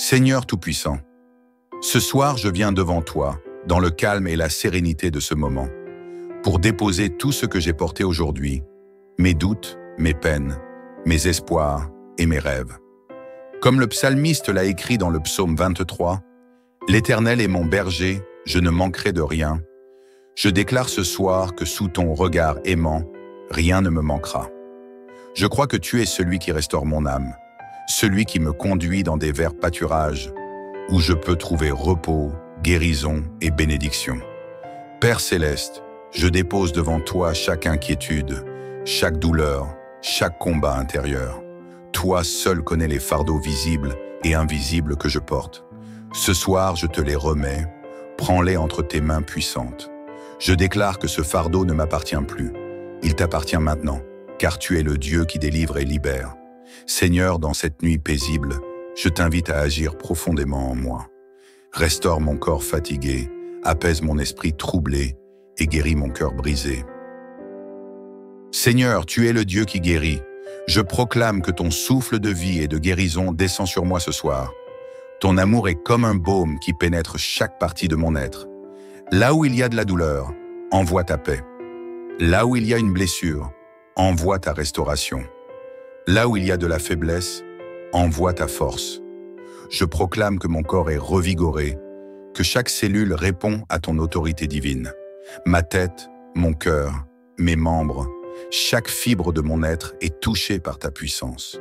Seigneur Tout-Puissant, ce soir je viens devant toi, dans le calme et la sérénité de ce moment, pour déposer tout ce que j'ai porté aujourd'hui, mes doutes, mes peines, mes espoirs et mes rêves. Comme le psalmiste l'a écrit dans le psaume 23, « L'Éternel est mon berger, je ne manquerai de rien. Je déclare ce soir que sous ton regard aimant, rien ne me manquera. Je crois que tu es celui qui restaure mon âme, celui qui me conduit dans des verts pâturages, où je peux trouver repos, guérison et bénédiction. Père céleste, je dépose devant toi chaque inquiétude, chaque douleur, chaque combat intérieur. Toi seul connais les fardeaux visibles et invisibles que je porte. Ce soir, je te les remets, prends-les entre tes mains puissantes. Je déclare que ce fardeau ne m'appartient plus. Il t'appartient maintenant, car tu es le Dieu qui délivre et libère. Seigneur, dans cette nuit paisible, je t'invite à agir profondément en moi. Restaure mon corps fatigué, apaise mon esprit troublé et guéris mon cœur brisé. Seigneur, tu es le Dieu qui guérit. Je proclame que ton souffle de vie et de guérison descend sur moi ce soir. Ton amour est comme un baume qui pénètre chaque partie de mon être. Là où il y a de la douleur, envoie ta paix. Là où il y a une blessure, envoie ta restauration. Là où il y a de la faiblesse, envoie ta force. Je proclame que mon corps est revigoré, que chaque cellule répond à ton autorité divine. Ma tête, mon cœur, mes membres, chaque fibre de mon être est touchée par ta puissance.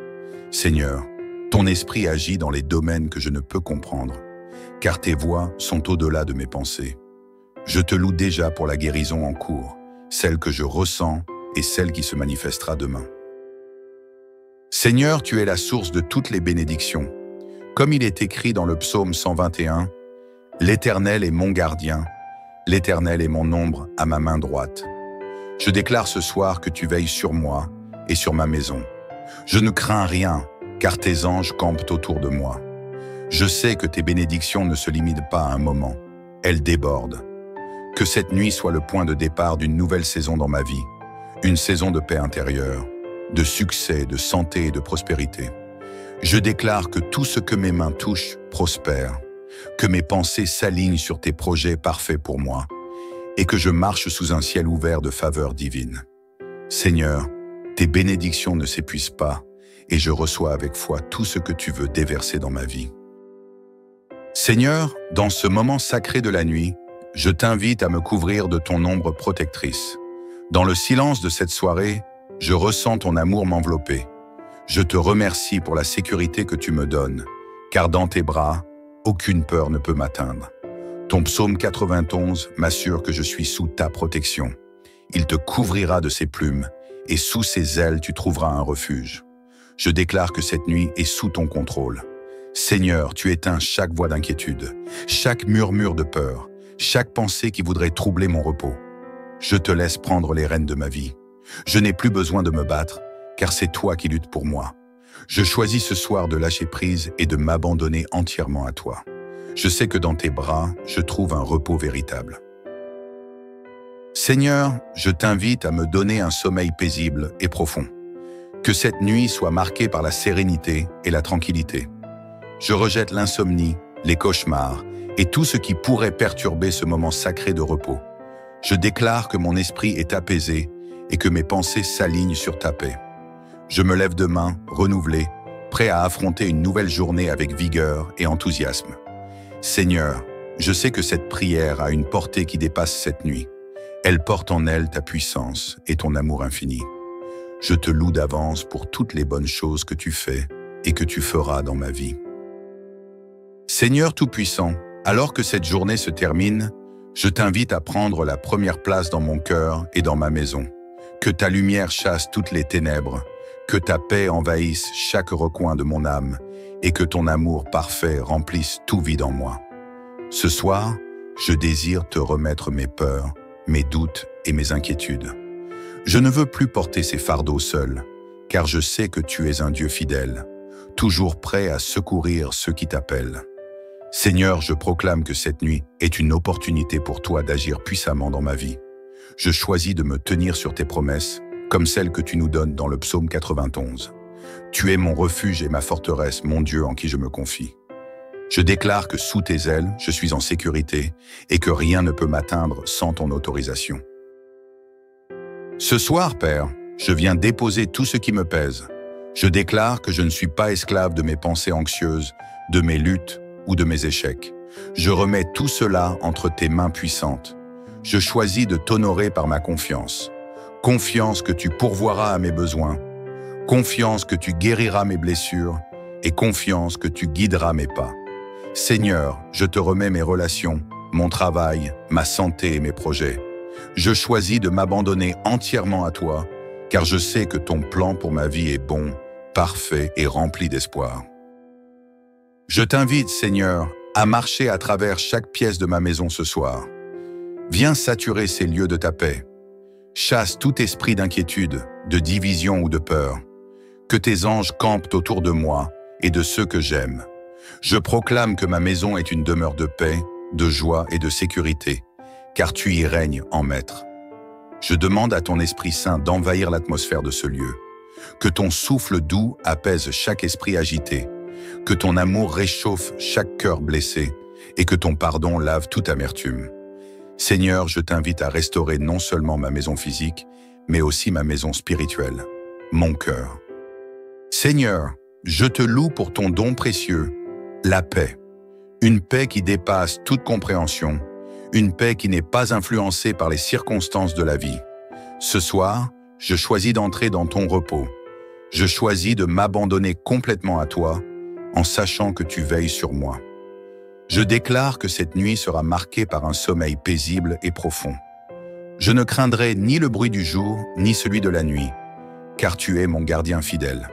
Seigneur, ton esprit agit dans les domaines que je ne peux comprendre, car tes voies sont au-delà de mes pensées. Je te loue déjà pour la guérison en cours, celle que je ressens et celle qui se manifestera demain. Seigneur, tu es la source de toutes les bénédictions. Comme il est écrit dans le psaume 121, « L'Éternel est mon gardien, l'Éternel est mon ombre à ma main droite. » Je déclare ce soir que tu veilles sur moi et sur ma maison. Je ne crains rien, car tes anges campent autour de moi. Je sais que tes bénédictions ne se limitent pas à un moment, elles débordent. Que cette nuit soit le point de départ d'une nouvelle saison dans ma vie, une saison de paix intérieure, de succès, de santé et de prospérité. Je déclare que tout ce que mes mains touchent prospère, que mes pensées s'alignent sur tes projets parfaits pour moi, et que je marche sous un ciel ouvert de faveur divine. Seigneur, tes bénédictions ne s'épuisent pas, et je reçois avec foi tout ce que tu veux déverser dans ma vie. Seigneur, dans ce moment sacré de la nuit, je t'invite à me couvrir de ton ombre protectrice. Dans le silence de cette soirée, je ressens ton amour m'envelopper. Je te remercie pour la sécurité que tu me donnes, car dans tes bras, aucune peur ne peut m'atteindre. Ton psaume 91 m'assure que je suis sous ta protection. Il te couvrira de ses plumes, et sous ses ailes tu trouveras un refuge. Je déclare que cette nuit est sous ton contrôle. Seigneur, tu éteins chaque voix d'inquiétude, chaque murmure de peur, chaque pensée qui voudrait troubler mon repos. Je te laisse prendre les rênes de ma vie. Je n'ai plus besoin de me battre, car c'est toi qui luttes pour moi. Je choisis ce soir de lâcher prise et de m'abandonner entièrement à toi. Je sais que dans tes bras, je trouve un repos véritable. Seigneur, je t'invite à me donner un sommeil paisible et profond. Que cette nuit soit marquée par la sérénité et la tranquillité. Je rejette l'insomnie, les cauchemars et tout ce qui pourrait perturber ce moment sacré de repos. Je déclare que mon esprit est apaisé et que mes pensées s'alignent sur ta paix. Je me lève demain, renouvelé, prêt à affronter une nouvelle journée avec vigueur et enthousiasme. Seigneur, je sais que cette prière a une portée qui dépasse cette nuit. Elle porte en elle ta puissance et ton amour infini. Je te loue d'avance pour toutes les bonnes choses que tu fais et que tu feras dans ma vie. Seigneur Tout-Puissant, alors que cette journée se termine, je t'invite à prendre la première place dans mon cœur et dans ma maison. Que ta lumière chasse toutes les ténèbres, que ta paix envahisse chaque recoin de mon âme et que ton amour parfait remplisse tout vide en moi. Ce soir, je désire te remettre mes peurs, mes doutes et mes inquiétudes. Je ne veux plus porter ces fardeaux seul, car je sais que tu es un Dieu fidèle, toujours prêt à secourir ceux qui t'appellent. Seigneur, je proclame que cette nuit est une opportunité pour toi d'agir puissamment dans ma vie. Je choisis de me tenir sur tes promesses, comme celles que tu nous donnes dans le psaume 91. Tu es mon refuge et ma forteresse, mon Dieu en qui je me confie. Je déclare que sous tes ailes, je suis en sécurité et que rien ne peut m'atteindre sans ton autorisation. Ce soir, Père, je viens déposer tout ce qui me pèse. Je déclare que je ne suis pas esclave de mes pensées anxieuses, de mes luttes ou de mes échecs. Je remets tout cela entre tes mains puissantes. Je choisis de t'honorer par ma confiance. Confiance que tu pourvoiras à mes besoins. Confiance que tu guériras mes blessures. Et confiance que tu guideras mes pas. Seigneur, je te remets mes relations, mon travail, ma santé et mes projets. Je choisis de m'abandonner entièrement à toi, car je sais que ton plan pour ma vie est bon, parfait et rempli d'espoir. Je t'invite, Seigneur, à marcher à travers chaque pièce de ma maison ce soir. Viens saturer ces lieux de ta paix. Chasse tout esprit d'inquiétude, de division ou de peur. Que tes anges campent autour de moi et de ceux que j'aime. Je proclame que ma maison est une demeure de paix, de joie et de sécurité, car tu y règnes en maître. Je demande à ton Esprit Saint d'envahir l'atmosphère de ce lieu. Que ton souffle doux apaise chaque esprit agité, que ton amour réchauffe chaque cœur blessé et que ton pardon lave toute amertume. Seigneur, je t'invite à restaurer non seulement ma maison physique, mais aussi ma maison spirituelle, mon cœur. Seigneur, je te loue pour ton don précieux, la paix. Une paix qui dépasse toute compréhension, une paix qui n'est pas influencée par les circonstances de la vie. Ce soir, je choisis d'entrer dans ton repos. Je choisis de m'abandonner complètement à toi, en sachant que tu veilles sur moi. Je déclare que cette nuit sera marquée par un sommeil paisible et profond. Je ne craindrai ni le bruit du jour, ni celui de la nuit, car tu es mon gardien fidèle.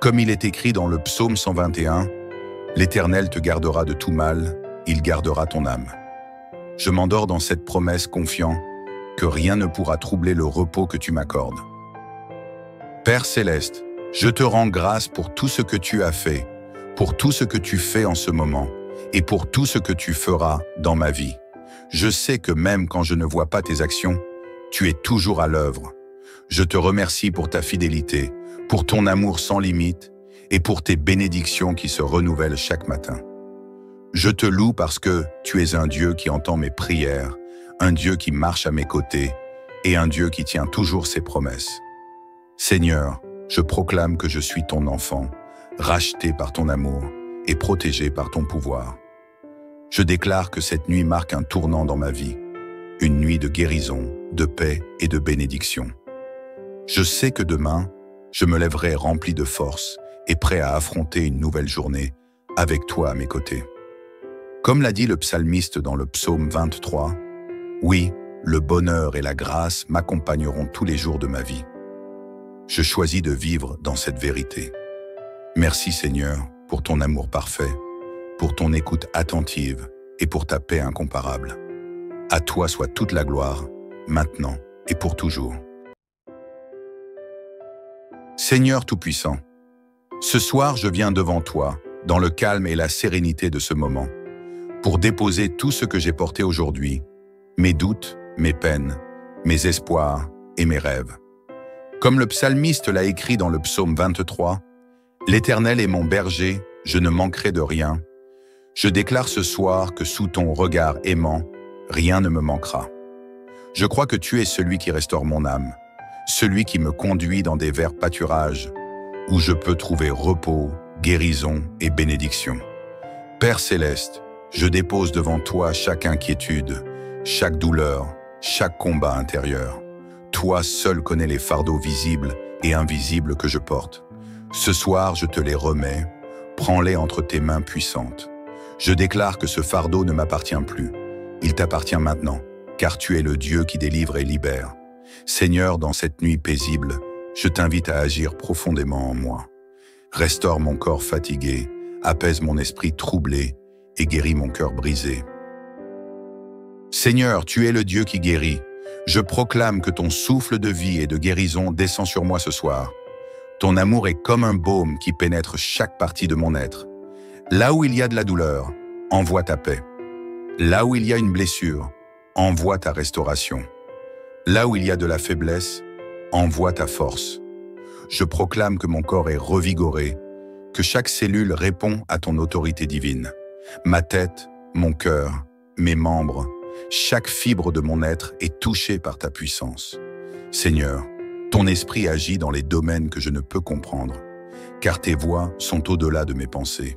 Comme il est écrit dans le psaume 121, « L'Éternel te gardera de tout mal, il gardera ton âme. » Je m'endors dans cette promesse confiant que rien ne pourra troubler le repos que tu m'accordes. Père céleste, je te rends grâce pour tout ce que tu as fait, pour tout ce que tu fais en ce moment et pour tout ce que tu feras dans ma vie. Je sais que même quand je ne vois pas tes actions, tu es toujours à l'œuvre. Je te remercie pour ta fidélité, pour ton amour sans limite et pour tes bénédictions qui se renouvellent chaque matin. Je te loue parce que tu es un Dieu qui entend mes prières, un Dieu qui marche à mes côtés et un Dieu qui tient toujours ses promesses. Seigneur, je proclame que je suis ton enfant, racheté par ton amour et protégé par ton pouvoir. Je déclare que cette nuit marque un tournant dans ma vie, une nuit de guérison, de paix et de bénédiction. Je sais que demain, je me lèverai rempli de force et prêt à affronter une nouvelle journée avec toi à mes côtés. Comme l'a dit le psalmiste dans le psaume 23, « Oui, le bonheur et la grâce m'accompagneront tous les jours de ma vie. » Je choisis de vivre dans cette vérité. Merci Seigneur pour ton amour parfait, pour ton écoute attentive et pour ta paix incomparable. À toi soit toute la gloire, maintenant et pour toujours. Seigneur Tout-Puissant, ce soir je viens devant toi, dans le calme et la sérénité de ce moment, pour déposer tout ce que j'ai porté aujourd'hui, mes doutes, mes peines, mes espoirs et mes rêves. Comme le psalmiste l'a écrit dans le psaume 23, « L'Éternel est mon berger, je ne manquerai de rien. Je déclare ce soir que sous ton regard aimant, rien ne me manquera. Je crois que tu es celui qui restaure mon âme, celui qui me conduit dans des verts pâturages, où je peux trouver repos, guérison et bénédiction. Père céleste, je dépose devant toi chaque inquiétude, chaque douleur, chaque combat intérieur. Toi seul connais les fardeaux visibles et invisibles que je porte. Ce soir, je te les remets, prends-les entre tes mains puissantes. Je déclare que ce fardeau ne m'appartient plus. Il t'appartient maintenant, car tu es le Dieu qui délivre et libère. Seigneur, dans cette nuit paisible, je t'invite à agir profondément en moi. Restaure mon corps fatigué, apaise mon esprit troublé et guéris mon cœur brisé. Seigneur, tu es le Dieu qui guérit. Je proclame que ton souffle de vie et de guérison descend sur moi ce soir. Ton amour est comme un baume qui pénètre chaque partie de mon être. Là où il y a de la douleur, envoie ta paix. Là où il y a une blessure, envoie ta restauration. Là où il y a de la faiblesse, envoie ta force. Je proclame que mon corps est revigoré, que chaque cellule répond à ton autorité divine. Ma tête, mon cœur, mes membres, chaque fibre de mon être est touchée par ta puissance. Seigneur, ton esprit agit dans les domaines que je ne peux comprendre, car tes voies sont au-delà de mes pensées.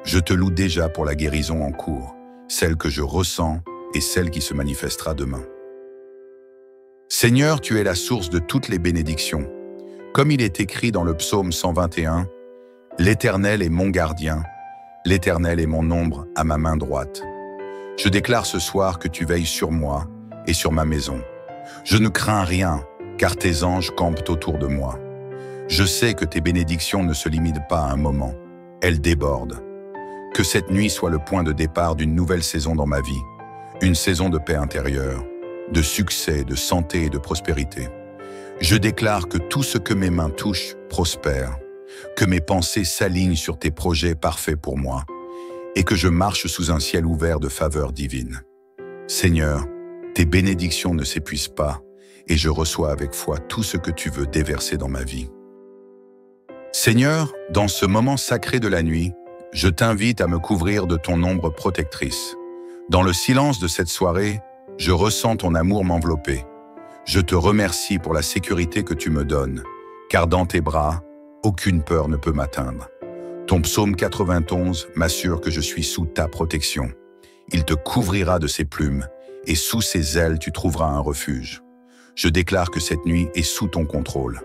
Je te loue déjà pour la guérison en cours, celle que je ressens et celle qui se manifestera demain. Seigneur, tu es la source de toutes les bénédictions. Comme il est écrit dans le psaume 121, « L'Éternel est mon gardien, l'Éternel est mon ombre à ma main droite. » Je déclare ce soir que tu veilles sur moi et sur ma maison. Je ne crains rien, car tes anges campent autour de moi. Je sais que tes bénédictions ne se limitent pas à un moment, elles débordent. Que cette nuit soit le point de départ d'une nouvelle saison dans ma vie, une saison de paix intérieure, de succès, de santé et de prospérité. Je déclare que tout ce que mes mains touchent prospère, que mes pensées s'alignent sur tes projets parfaits pour moi, et que je marche sous un ciel ouvert de faveur divine. Seigneur, tes bénédictions ne s'épuisent pas, et je reçois avec foi tout ce que tu veux déverser dans ma vie. Seigneur, dans ce moment sacré de la nuit, je t'invite à me couvrir de ton ombre protectrice. Dans le silence de cette soirée, je ressens ton amour m'envelopper. Je te remercie pour la sécurité que tu me donnes, car dans tes bras, aucune peur ne peut m'atteindre. Ton psaume 91 m'assure que je suis sous ta protection. Il te couvrira de ses plumes, et sous ses ailes tu trouveras un refuge. Je déclare que cette nuit est sous ton contrôle.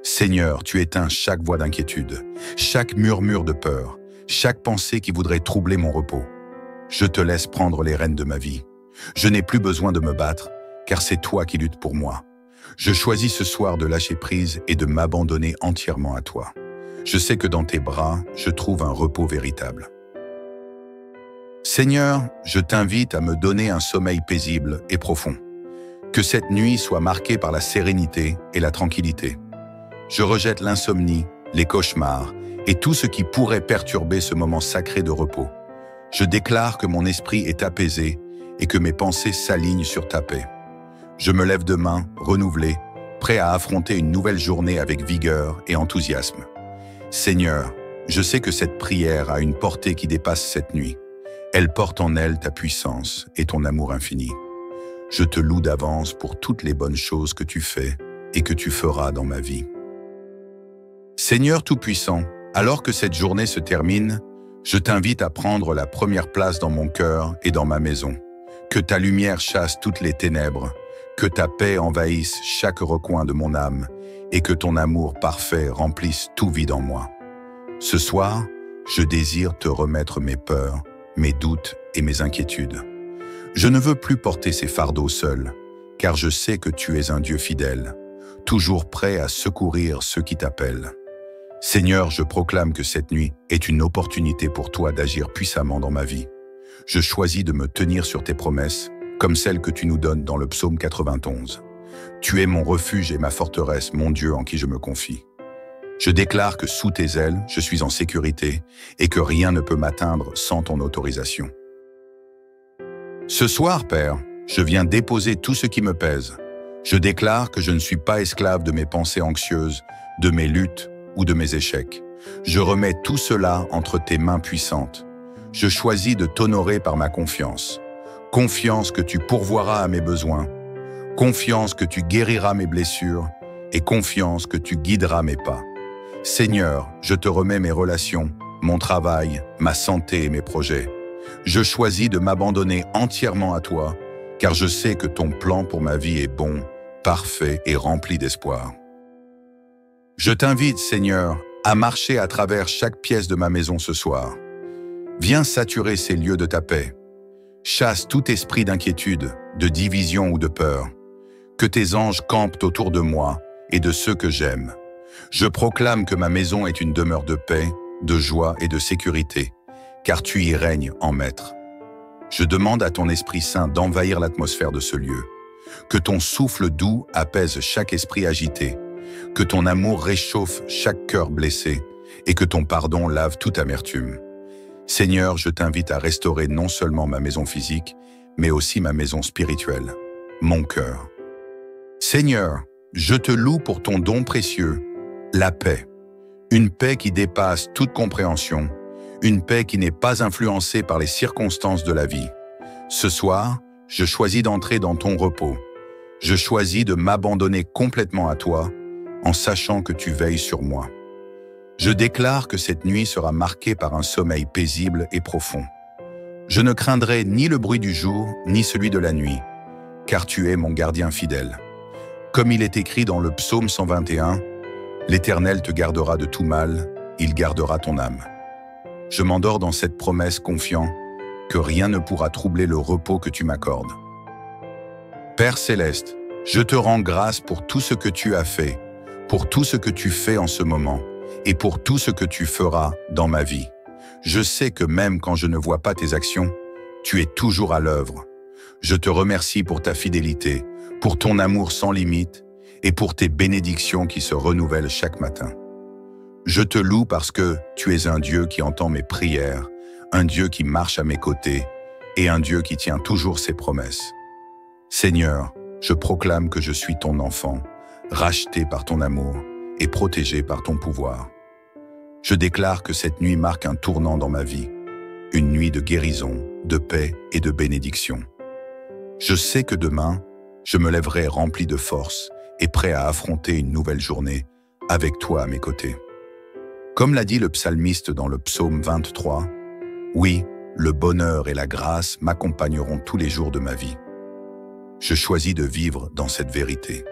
Seigneur, tu éteins chaque voix d'inquiétude, chaque murmure de peur, chaque pensée qui voudrait troubler mon repos. Je te laisse prendre les rênes de ma vie. Je n'ai plus besoin de me battre, car c'est toi qui luttes pour moi. Je choisis ce soir de lâcher prise et de m'abandonner entièrement à toi. Je sais que dans tes bras, je trouve un repos véritable. Seigneur, je t'invite à me donner un sommeil paisible et profond. Que cette nuit soit marquée par la sérénité et la tranquillité. Je rejette l'insomnie, les cauchemars et tout ce qui pourrait perturber ce moment sacré de repos. Je déclare que mon esprit est apaisé et que mes pensées s'alignent sur ta paix. Je me lève demain, renouvelé, prêt à affronter une nouvelle journée avec vigueur et enthousiasme. Seigneur, je sais que cette prière a une portée qui dépasse cette nuit. Elle porte en elle ta puissance et ton amour infini. Je te loue d'avance pour toutes les bonnes choses que tu fais et que tu feras dans ma vie. Seigneur Tout-Puissant, alors que cette journée se termine, je t'invite à prendre la première place dans mon cœur et dans ma maison. Que ta lumière chasse toutes les ténèbres, que ta paix envahisse chaque recoin de mon âme et que ton amour parfait remplisse tout vide en moi. Ce soir, je désire te remettre mes peurs, mes doutes et mes inquiétudes. Je ne veux plus porter ces fardeaux seul, car je sais que tu es un Dieu fidèle, toujours prêt à secourir ceux qui t'appellent. Seigneur, je proclame que cette nuit est une opportunité pour toi d'agir puissamment dans ma vie. Je choisis de me tenir sur tes promesses, comme celles que tu nous donnes dans le psaume 91. Tu es mon refuge et ma forteresse, mon Dieu en qui je me confie. Je déclare que sous tes ailes, je suis en sécurité et que rien ne peut m'atteindre sans ton autorisation. Ce soir, Père, je viens déposer tout ce qui me pèse. Je déclare que je ne suis pas esclave de mes pensées anxieuses, de mes luttes ou de mes échecs. Je remets tout cela entre tes mains puissantes. Je choisis de t'honorer par ma confiance. Confiance que tu pourvoiras à mes besoins. Confiance que tu guériras mes blessures. Et confiance que tu guideras mes pas. Seigneur, je te remets mes relations, mon travail, ma santé et mes projets. Je choisis de m'abandonner entièrement à toi, car je sais que ton plan pour ma vie est bon, parfait et rempli d'espoir. Je t'invite, Seigneur, à marcher à travers chaque pièce de ma maison ce soir. Viens saturer ces lieux de ta paix. Chasse tout esprit d'inquiétude, de division ou de peur. Que tes anges campent autour de moi et de ceux que j'aime. Je proclame que ma maison est une demeure de paix, de joie et de sécurité, car tu y règnes en maître. Je demande à ton Esprit Saint d'envahir l'atmosphère de ce lieu. Que ton souffle doux apaise chaque esprit agité, que ton amour réchauffe chaque cœur blessé et que ton pardon lave toute amertume. Seigneur, je t'invite à restaurer non seulement ma maison physique, mais aussi ma maison spirituelle, mon cœur. Seigneur, je te loue pour ton don précieux, la paix. Une paix qui dépasse toute compréhension, une paix qui n'est pas influencée par les circonstances de la vie. Ce soir, je choisis d'entrer dans ton repos. Je choisis de m'abandonner complètement à toi, en sachant que tu veilles sur moi. Je déclare que cette nuit sera marquée par un sommeil paisible et profond. Je ne craindrai ni le bruit du jour, ni celui de la nuit, car tu es mon gardien fidèle. Comme il est écrit dans le psaume 121, « L'Éternel te gardera de tout mal, il gardera ton âme. » Je m'endors dans cette promesse confiant que rien ne pourra troubler le repos que tu m'accordes. Père céleste, je te rends grâce pour tout ce que tu as fait, pour tout ce que tu fais en ce moment, et pour tout ce que tu feras dans ma vie. Je sais que même quand je ne vois pas tes actions, tu es toujours à l'œuvre. Je te remercie pour ta fidélité, pour ton amour sans limite et pour tes bénédictions qui se renouvellent chaque matin. Je te loue parce que tu es un Dieu qui entend mes prières, un Dieu qui marche à mes côtés et un Dieu qui tient toujours ses promesses. Seigneur, je proclame que je suis ton enfant, racheté par ton amour et protégé par ton pouvoir. Je déclare que cette nuit marque un tournant dans ma vie, une nuit de guérison, de paix et de bénédiction. Je sais que demain, je me lèverai rempli de force et prêt à affronter une nouvelle journée avec toi à mes côtés. Comme l'a dit le psalmiste dans le psaume 23, « Oui, le bonheur et la grâce m'accompagneront tous les jours de ma vie. » Je choisis de vivre dans cette vérité.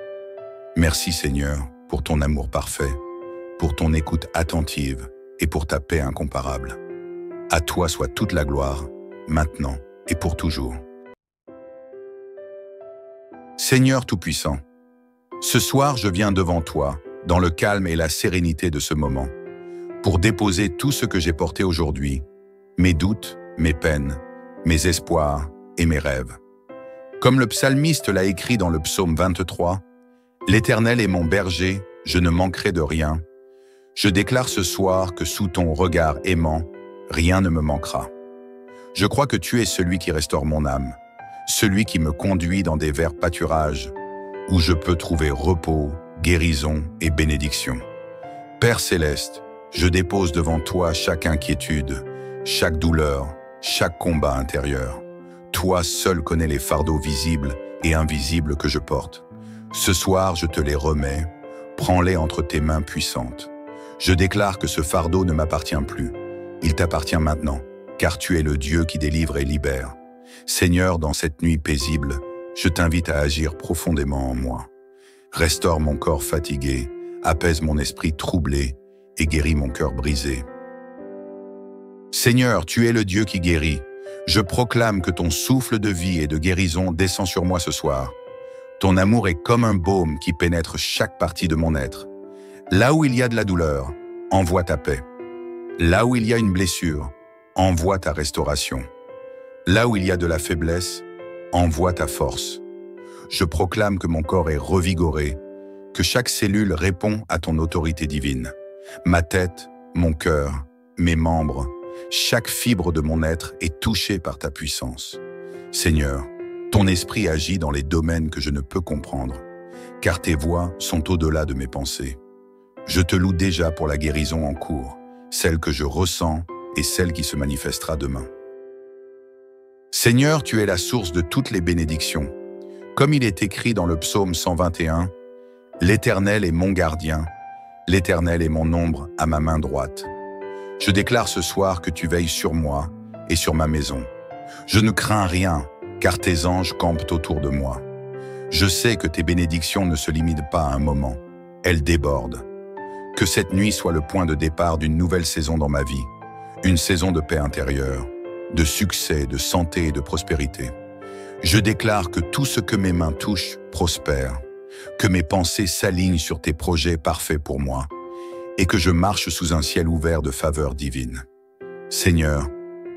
Merci Seigneur pour ton amour parfait, pour ton écoute attentive et pour ta paix incomparable. À toi soit toute la gloire, maintenant et pour toujours. Seigneur Tout-Puissant, ce soir je viens devant toi, dans le calme et la sérénité de ce moment, pour déposer tout ce que j'ai porté aujourd'hui, mes doutes, mes peines, mes espoirs et mes rêves. Comme le psalmiste l'a écrit dans le psaume 23, « L'Éternel est mon berger, je ne manquerai de rien. Je déclare ce soir que sous ton regard aimant, rien ne me manquera. Je crois que tu es celui qui restaure mon âme, celui qui me conduit dans des verts pâturages, où je peux trouver repos, guérison et bénédiction. Père céleste, je dépose devant toi chaque inquiétude, chaque douleur, chaque combat intérieur. Toi seul connais les fardeaux visibles et invisibles que je porte. Ce soir, je te les remets, prends-les entre tes mains puissantes. Je déclare que ce fardeau ne m'appartient plus. Il t'appartient maintenant, car tu es le Dieu qui délivre et libère. Seigneur, dans cette nuit paisible, je t'invite à agir profondément en moi. Restaure mon corps fatigué, apaise mon esprit troublé et guéris mon cœur brisé. Seigneur, tu es le Dieu qui guérit. Je proclame que ton souffle de vie et de guérison descend sur moi ce soir. Ton amour est comme un baume qui pénètre chaque partie de mon être. Là où il y a de la douleur, envoie ta paix. Là où il y a une blessure, envoie ta restauration. Là où il y a de la faiblesse, envoie ta force. Je proclame que mon corps est revigoré, que chaque cellule répond à ton autorité divine. Ma tête, mon cœur, mes membres, chaque fibre de mon être est touchée par ta puissance. Seigneur, ton esprit agit dans les domaines que je ne peux comprendre, car tes voies sont au-delà de mes pensées. Je te loue déjà pour la guérison en cours, celle que je ressens et celle qui se manifestera demain. Seigneur, tu es la source de toutes les bénédictions. Comme il est écrit dans le psaume 121, « L'Éternel est mon gardien, l'Éternel est mon ombre à ma main droite. » Je déclare ce soir que tu veilles sur moi et sur ma maison. Je ne crains rien, car tes anges campent autour de moi. Je sais que tes bénédictions ne se limitent pas à un moment, elles débordent. Que cette nuit soit le point de départ d'une nouvelle saison dans ma vie, une saison de paix intérieure, de succès, de santé et de prospérité. Je déclare que tout ce que mes mains touchent prospère, que mes pensées s'alignent sur tes projets parfaits pour moi, et que je marche sous un ciel ouvert de faveurs divines. Seigneur,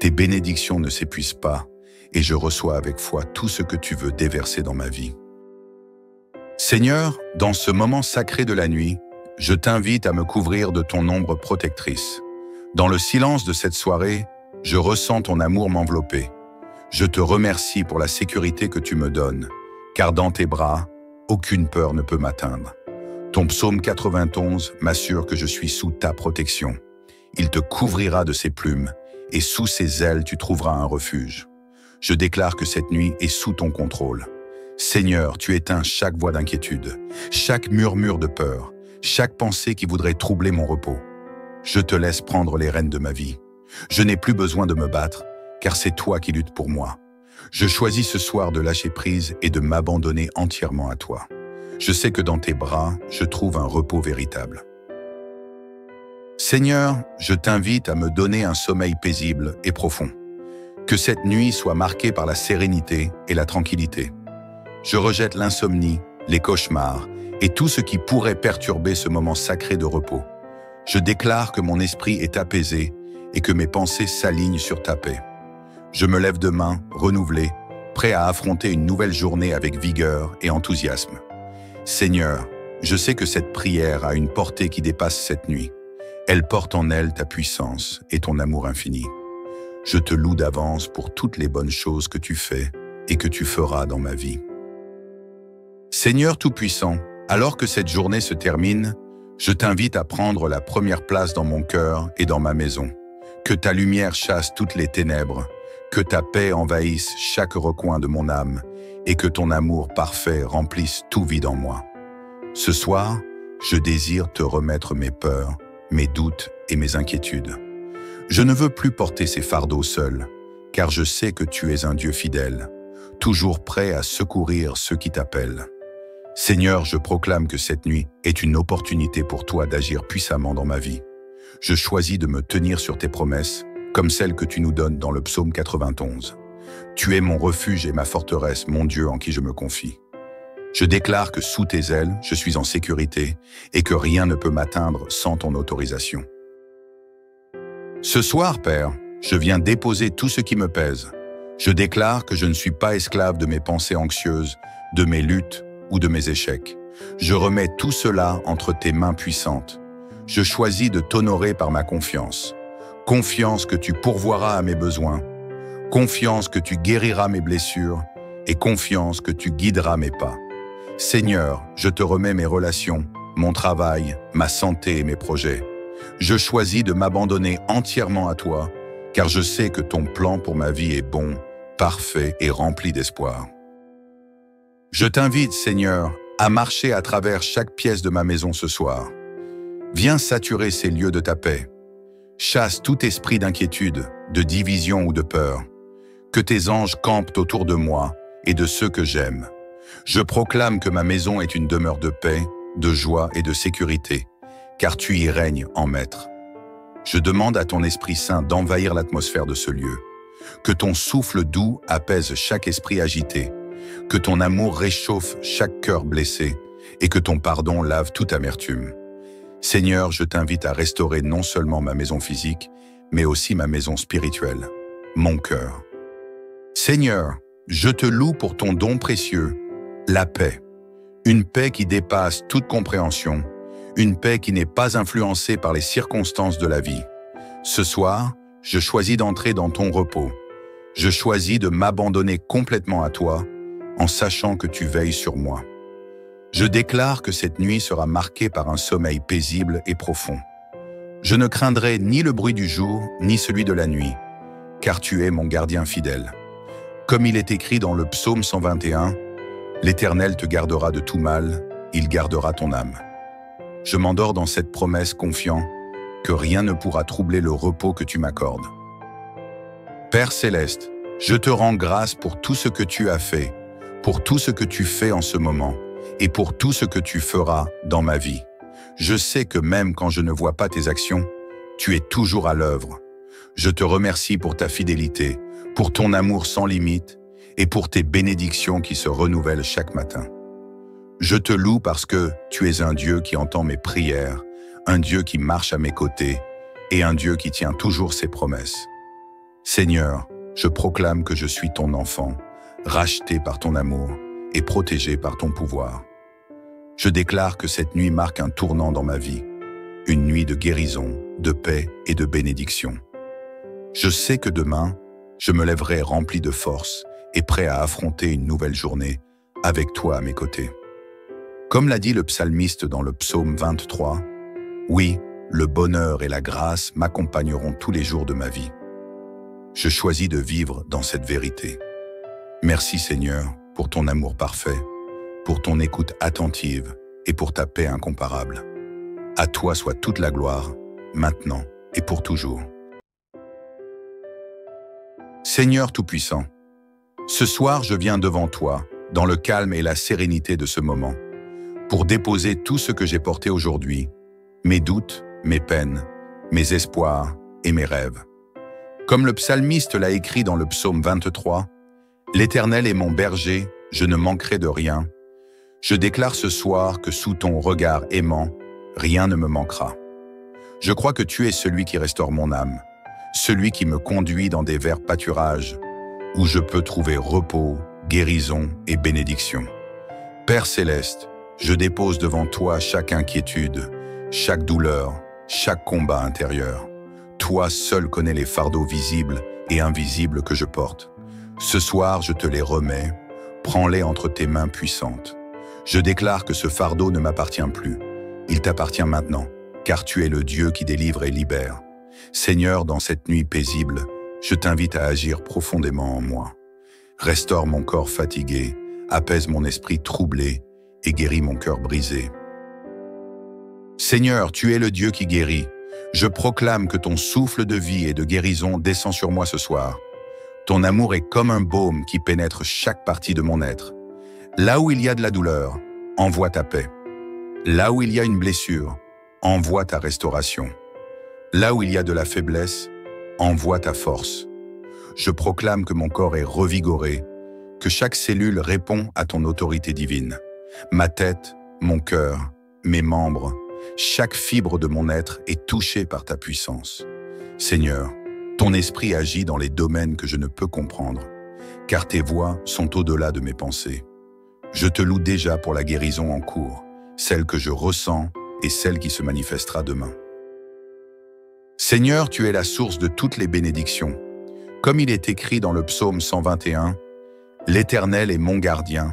tes bénédictions ne s'épuisent pas, et je reçois avec foi tout ce que tu veux déverser dans ma vie. Seigneur, dans ce moment sacré de la nuit, je t'invite à me couvrir de ton ombre protectrice. Dans le silence de cette soirée, je ressens ton amour m'envelopper. Je te remercie pour la sécurité que tu me donnes, car dans tes bras, aucune peur ne peut m'atteindre. Ton psaume 91 m'assure que je suis sous ta protection. Il te couvrira de ses plumes et sous ses ailes tu trouveras un refuge. Je déclare que cette nuit est sous ton contrôle. Seigneur, tu éteins chaque voix d'inquiétude, chaque murmure de peur, chaque pensée qui voudrait troubler mon repos. Je te laisse prendre les rênes de ma vie. Je n'ai plus besoin de me battre, car c'est toi qui luttes pour moi. Je choisis ce soir de lâcher prise et de m'abandonner entièrement à toi. Je sais que dans tes bras, je trouve un repos véritable. Seigneur, je t'invite à me donner un sommeil paisible et profond. Que cette nuit soit marquée par la sérénité et la tranquillité. Je rejette l'insomnie, les cauchemars et tout ce qui pourrait perturber ce moment sacré de repos. Je déclare que mon esprit est apaisé et que mes pensées s'alignent sur ta paix. Je me lève demain, renouvelé, prêt à affronter une nouvelle journée avec vigueur et enthousiasme. Seigneur, je sais que cette prière a une portée qui dépasse cette nuit. Elle porte en elle ta puissance et ton amour infini. Je te loue d'avance pour toutes les bonnes choses que tu fais et que tu feras dans ma vie. Seigneur Tout-Puissant, alors que cette journée se termine, je t'invite à prendre la première place dans mon cœur et dans ma maison. Que ta lumière chasse toutes les ténèbres, que ta paix envahisse chaque recoin de mon âme et que ton amour parfait remplisse tout vide en moi. Ce soir, je désire te remettre mes peurs, mes doutes et mes inquiétudes. Je ne veux plus porter ces fardeaux seul, car je sais que tu es un Dieu fidèle, toujours prêt à secourir ceux qui t'appellent. Seigneur, je proclame que cette nuit est une opportunité pour toi d'agir puissamment dans ma vie. Je choisis de me tenir sur tes promesses, comme celles que tu nous donnes dans le psaume 91. Tu es mon refuge et ma forteresse, mon Dieu en qui je me confie. Je déclare que sous tes ailes, je suis en sécurité et que rien ne peut m'atteindre sans ton autorisation. Ce soir, Père, je viens déposer tout ce qui me pèse. Je déclare que je ne suis pas esclave de mes pensées anxieuses, de mes luttes ou de mes échecs. Je remets tout cela entre tes mains puissantes. Je choisis de t'honorer par ma confiance. Confiance que tu pourvoiras à mes besoins. Confiance que tu guériras mes blessures. Et confiance que tu guideras mes pas. Seigneur, je te remets mes relations, mon travail, ma santé et mes projets. Je choisis de m'abandonner entièrement à toi, car je sais que ton plan pour ma vie est bon, parfait et rempli d'espoir. Je t'invite, Seigneur, à marcher à travers chaque pièce de ma maison ce soir. Viens saturer ces lieux de ta paix. Chasse tout esprit d'inquiétude, de division ou de peur. Que tes anges campent autour de moi et de ceux que j'aime. Je proclame que ma maison est une demeure de paix, de joie et de sécurité, car tu y règnes en maître. Je demande à ton Esprit Saint d'envahir l'atmosphère de ce lieu. Que ton souffle doux apaise chaque esprit agité, que ton amour réchauffe chaque cœur blessé et que ton pardon lave toute amertume. Seigneur, je t'invite à restaurer non seulement ma maison physique, mais aussi ma maison spirituelle, mon cœur. Seigneur, je te loue pour ton don précieux, la paix. Une paix qui dépasse toute compréhension, une paix qui n'est pas influencée par les circonstances de la vie. Ce soir, je choisis d'entrer dans ton repos. Je choisis de m'abandonner complètement à toi, en sachant que tu veilles sur moi. Je déclare que cette nuit sera marquée par un sommeil paisible et profond. Je ne craindrai ni le bruit du jour, ni celui de la nuit, car tu es mon gardien fidèle. Comme il est écrit dans le psaume 121, « L'Éternel te gardera de tout mal, il gardera ton âme. » Je m'endors dans cette promesse confiant que rien ne pourra troubler le repos que tu m'accordes. Père céleste, je te rends grâce pour tout ce que tu as fait, pour tout ce que tu fais en ce moment et pour tout ce que tu feras dans ma vie. Je sais que même quand je ne vois pas tes actions, tu es toujours à l'œuvre. Je te remercie pour ta fidélité, pour ton amour sans limite et pour tes bénédictions qui se renouvellent chaque matin. Je te loue parce que tu es un Dieu qui entend mes prières, un Dieu qui marche à mes côtés et un Dieu qui tient toujours ses promesses. Seigneur, je proclame que je suis ton enfant, racheté par ton amour et protégé par ton pouvoir. Je déclare que cette nuit marque un tournant dans ma vie, une nuit de guérison, de paix et de bénédiction. Je sais que demain, je me lèverai rempli de force et prêt à affronter une nouvelle journée avec toi à mes côtés. Comme l'a dit le psalmiste dans le psaume 23, « Oui, le bonheur et la grâce m'accompagneront tous les jours de ma vie. Je choisis de vivre dans cette vérité. Merci Seigneur pour ton amour parfait, pour ton écoute attentive et pour ta paix incomparable. À toi soit toute la gloire, maintenant et pour toujours. Seigneur Tout-Puissant, ce soir je viens devant toi, dans le calme et la sérénité de ce moment, pour déposer tout ce que j'ai porté aujourd'hui, mes doutes, mes peines, mes espoirs et mes rêves. Comme le psalmiste l'a écrit dans le psaume 23, « L'Éternel est mon berger, je ne manquerai de rien. Je déclare ce soir que sous ton regard aimant, rien ne me manquera. Je crois que tu es celui qui restaure mon âme, celui qui me conduit dans des verts pâturages, où je peux trouver repos, guérison et bénédiction. Père céleste, je dépose devant toi chaque inquiétude, chaque douleur, chaque combat intérieur. Toi seul connais les fardeaux visibles et invisibles que je porte. Ce soir, je te les remets, prends-les entre tes mains puissantes. Je déclare que ce fardeau ne m'appartient plus. Il t'appartient maintenant, car tu es le Dieu qui délivre et libère. Seigneur, dans cette nuit paisible, je t'invite à agir profondément en moi. Restaure mon corps fatigué, apaise mon esprit troublé et guéris mon cœur brisé. Seigneur, tu es le Dieu qui guérit. Je proclame que ton souffle de vie et de guérison descend sur moi ce soir. Ton amour est comme un baume qui pénètre chaque partie de mon être. Là où il y a de la douleur, envoie ta paix. Là où il y a une blessure, envoie ta restauration. Là où il y a de la faiblesse, envoie ta force. Je proclame que mon corps est revigoré, que chaque cellule répond à ton autorité divine. Ma tête, mon cœur, mes membres, chaque fibre de mon être est touchée par ta puissance. Seigneur, ton esprit agit dans les domaines que je ne peux comprendre, car tes voies sont au-delà de mes pensées. Je te loue déjà pour la guérison en cours, celle que je ressens et celle qui se manifestera demain. Seigneur, tu es la source de toutes les bénédictions. Comme il est écrit dans le psaume 121, « L'Éternel est mon gardien,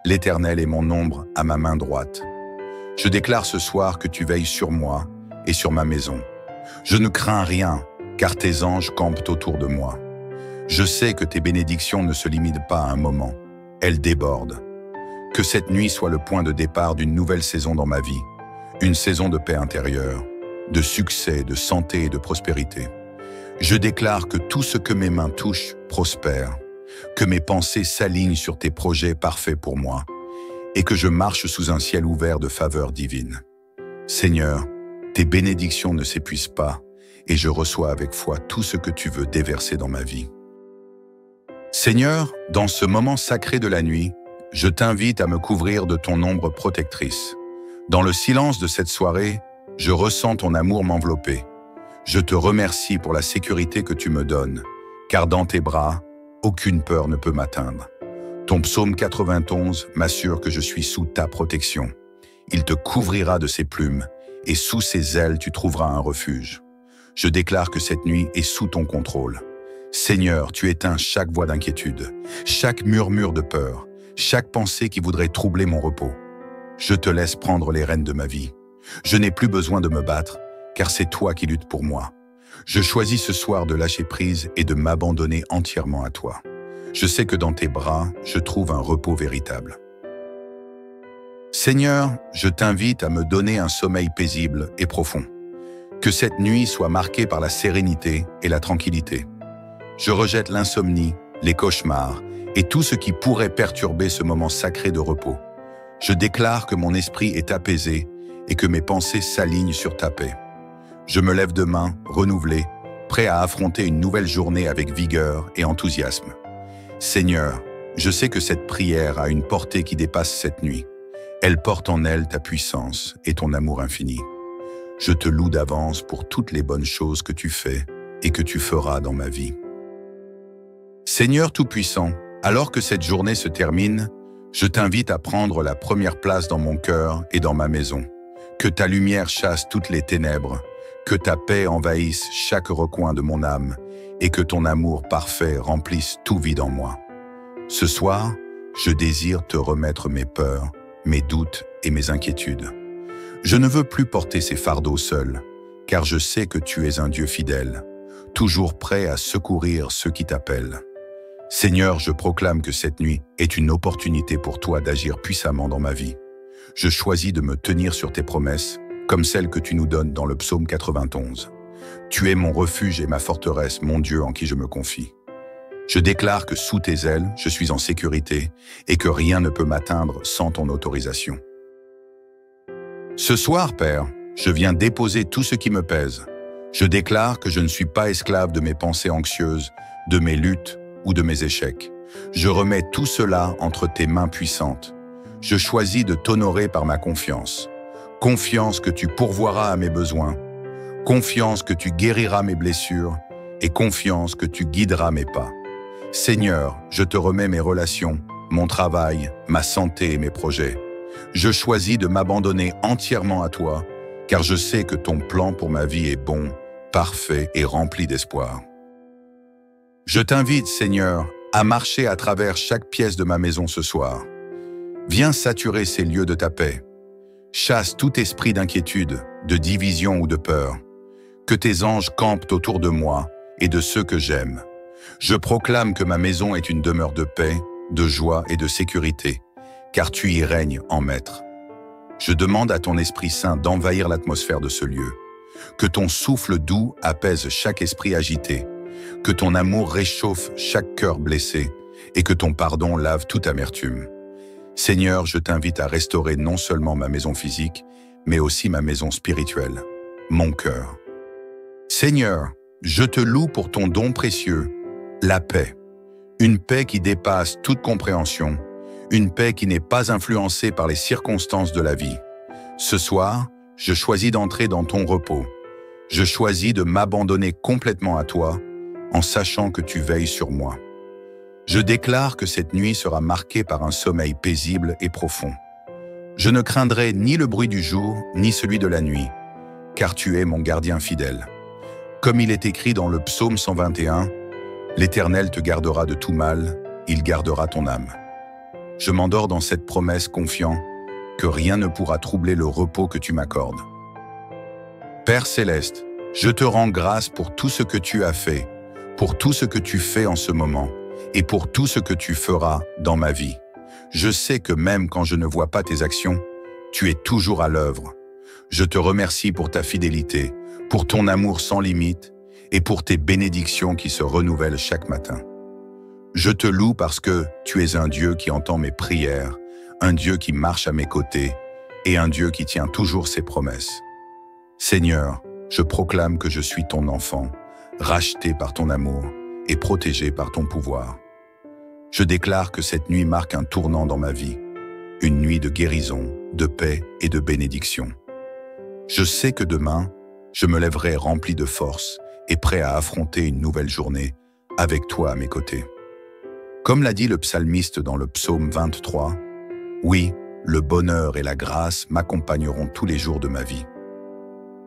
l'Éternel est mon ombre à ma main droite. » Je déclare ce soir que tu veilles sur moi et sur ma maison. Je ne crains rien, car tes anges campent autour de moi. Je sais que tes bénédictions ne se limitent pas à un moment, elles débordent. Que cette nuit soit le point de départ d'une nouvelle saison dans ma vie, une saison de paix intérieure, de succès, de santé et de prospérité. Je déclare que tout ce que mes mains touchent prospère, que mes pensées s'alignent sur tes projets parfaits pour moi, et que je marche sous un ciel ouvert de faveur divine. Seigneur, tes bénédictions ne s'épuisent pas, et je reçois avec foi tout ce que tu veux déverser dans ma vie. Seigneur, dans ce moment sacré de la nuit, je t'invite à me couvrir de ton ombre protectrice. Dans le silence de cette soirée, je ressens ton amour m'envelopper. Je te remercie pour la sécurité que tu me donnes, car dans tes bras, aucune peur ne peut m'atteindre. Ton psaume 91 m'assure que je suis sous ta protection. Il te couvrira de ses plumes, et sous ses ailes tu trouveras un refuge. Je déclare que cette nuit est sous ton contrôle. Seigneur, tu éteins chaque voix d'inquiétude, chaque murmure de peur, chaque pensée qui voudrait troubler mon repos. Je te laisse prendre les rênes de ma vie. Je n'ai plus besoin de me battre, car c'est toi qui luttes pour moi. Je choisis ce soir de lâcher prise et de m'abandonner entièrement à toi. Je sais que dans tes bras, je trouve un repos véritable. Seigneur, je t'invite à me donner un sommeil paisible et profond. Que cette nuit soit marquée par la sérénité et la tranquillité. Je rejette l'insomnie, les cauchemars et tout ce qui pourrait perturber ce moment sacré de repos. Je déclare que mon esprit est apaisé et que mes pensées s'alignent sur ta paix. Je me lève demain, renouvelé, prêt à affronter une nouvelle journée avec vigueur et enthousiasme. Seigneur, je sais que cette prière a une portée qui dépasse cette nuit. Elle porte en elle ta puissance et ton amour infini. Je te loue d'avance pour toutes les bonnes choses que tu fais et que tu feras dans ma vie. Seigneur Tout-Puissant, alors que cette journée se termine, je t'invite à prendre la première place dans mon cœur et dans ma maison. Que ta lumière chasse toutes les ténèbres, que ta paix envahisse chaque recoin de mon âme et que ton amour parfait remplisse tout vide en moi. Ce soir, je désire te remettre mes peurs, mes doutes et mes inquiétudes. Je ne veux plus porter ces fardeaux seul, car je sais que tu es un Dieu fidèle. toujours prêt à secourir ceux qui t'appellent. Seigneur, je proclame que cette nuit est une opportunité pour toi d'agir puissamment dans ma vie. Je choisis de me tenir sur tes promesses, comme celles que tu nous donnes dans le psaume 91. Tu es mon refuge et ma forteresse, mon Dieu en qui je me confie. Je déclare que sous tes ailes, je suis en sécurité et que rien ne peut m'atteindre sans ton autorisation. Ce soir, Père, je viens déposer tout ce qui me pèse. Je déclare que je ne suis pas esclave de mes pensées anxieuses, de mes luttes ou de mes échecs. Je remets tout cela entre tes mains puissantes. Je choisis de t'honorer par ma confiance. Confiance que tu pourvoiras à mes besoins. Confiance que tu guériras mes blessures. Et confiance que tu guideras mes pas. Seigneur, je te remets mes relations, mon travail, ma santé et mes projets. Je choisis de m'abandonner entièrement à toi, car je sais que ton plan pour ma vie est bon, parfait et rempli d'espoir. Je t'invite, Seigneur, à marcher à travers chaque pièce de ma maison ce soir. Viens saturer ces lieux de ta paix. Chasse tout esprit d'inquiétude, de division ou de peur. Que tes anges campent autour de moi et de ceux que j'aime. Je proclame que ma maison est une demeure de paix, de joie et de sécurité, car tu y règnes en maître. Je demande à ton Esprit Saint d'envahir l'atmosphère de ce lieu. Que ton souffle doux apaise chaque esprit agité, que ton amour réchauffe chaque cœur blessé et que ton pardon lave toute amertume. Seigneur, je t'invite à restaurer non seulement ma maison physique, mais aussi ma maison spirituelle, mon cœur. Seigneur, je te loue pour ton don précieux, la paix. Une paix qui dépasse toute compréhension, une paix qui n'est pas influencée par les circonstances de la vie. Ce soir, je choisis d'entrer dans ton repos. Je choisis de m'abandonner complètement à toi, en sachant que tu veilles sur moi. Je déclare que cette nuit sera marquée par un sommeil paisible et profond. Je ne craindrai ni le bruit du jour, ni celui de la nuit, car tu es mon gardien fidèle. Comme il est écrit dans le psaume 121, « L'Éternel te gardera de tout mal, il gardera ton âme. » Je m'endors dans cette promesse confiant que rien ne pourra troubler le repos que tu m'accordes. Père céleste, je te rends grâce pour tout ce que tu as fait, pour tout ce que tu fais en ce moment et pour tout ce que tu feras dans ma vie. Je sais que même quand je ne vois pas tes actions, tu es toujours à l'œuvre. Je te remercie pour ta fidélité, pour ton amour sans limite et pour tes bénédictions qui se renouvellent chaque matin. Je te loue parce que tu es un Dieu qui entend mes prières, un Dieu qui marche à mes côtés et un Dieu qui tient toujours ses promesses. Seigneur, je proclame que je suis ton enfant, racheté par ton amour et protégé par ton pouvoir. Je déclare que cette nuit marque un tournant dans ma vie, une nuit de guérison, de paix et de bénédiction. Je sais que demain, je me lèverai rempli de force et prêt à affronter une nouvelle journée avec toi à mes côtés. Comme l'a dit le psalmiste dans le psaume 23, « Oui, le bonheur et la grâce m'accompagneront tous les jours de ma vie. »